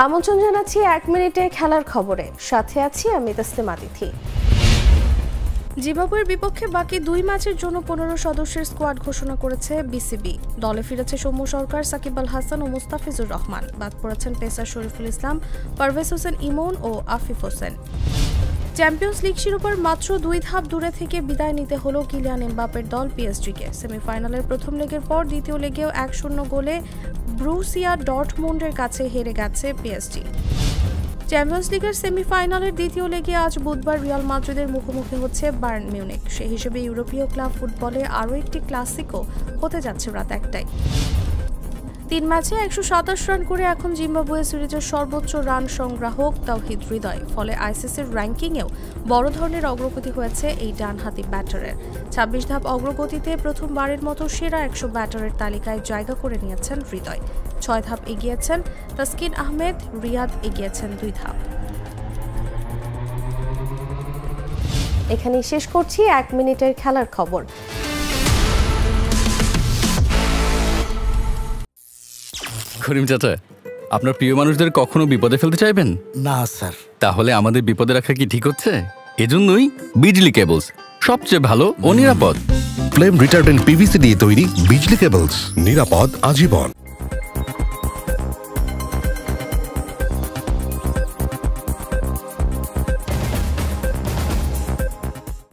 আমন্ত্রণ জানাচ্ছি 1 মিনিটে খেলার খবরে, সাথে আছি আমি তাসলিমা তিথি। জিম্বাবুয়ের বিপক্ষে বাকি 2 ম্যাচের জন্য 15 সদস্যের স্কোয়াড ঘোষণা করেছে বিসিবি। দলে ফিরেছে সৌম্য সরকার, সাকিব আল হাসান ও মুস্তাফিজুর রহমান। বাদ পড়েছেন পেসার শরীফুল ইসলাম, পারভেজ হোসেন ইমন ও আফিফ হোসেন। চ্যাম্পিয়ন্স লিগ শিরোপার মাত্র 2 ধাপ দূরে থেকে বিদায় নিতে হলো কিলিয়ান এমবাপ্পের দল পিএসজিকে। সেমিফাইনালের প্রথম লেগের পর দ্বিতীয় লেগেও 1-0 গোলে ব্রুসিয়া ডর্টমুন্ডের কাছে হেরে গেছে পিএসজি। চ্যাম্পিয়ন্স লিগের সেমিফাইনালের দ্বিতীয় লেগে আজ বুধবার রিয়াল মাদ্রিদের মুখোমুখি হচ্ছে বায়ার্ন মিউনিখ। সেই হিসেবে ইউরোপীয় ক্লাব ফুটবলে আরও একটি ক্লাসিকো হতে যাচ্ছে রাত 1টায়। 3 ম্যাচে 127 রান করে এখন জিম্বাবুয়ে সিরিজের সর্বোচ্চ রান সংগ্রাহক তাওহিদ হৃদয়। ফলে আইসিসির র্যাঙ্কিংয়েও বড় ধরনের অগ্রগতি হয়েছে এই ডানহাতি ব্যাটারের। 26 ধাপ অগ্রগতিতে প্রথমবারের মতো সেরা 100 ব্যাটারের তালিকায় জায়গা করে নিয়েছেন হৃদয়। 6 ধাপ এগিয়েছেন তাসকিন আহমেদ, রিয়াদ এগিয়েছেন 2 ধাপ। এখানেই শেষ করছি 1 মিনিটের খেলার খবর। করিম চাচা, আপনার প্রিয় মানুষদের কখনো বিপদে ফেলতে চাইবেন না স্যার। তাহলে আমাদের বিপদে রাখা কি ঠিক হচ্ছে? এজন্যই বিজলি কেবলস সবচেয়ে ভালো ও নিরাপদ। ফ্লেম রিটার্ডেন্ট পিভিসি দিয়ে তৈরি বিজলি কেবলস, নিরাপদ আজীবন।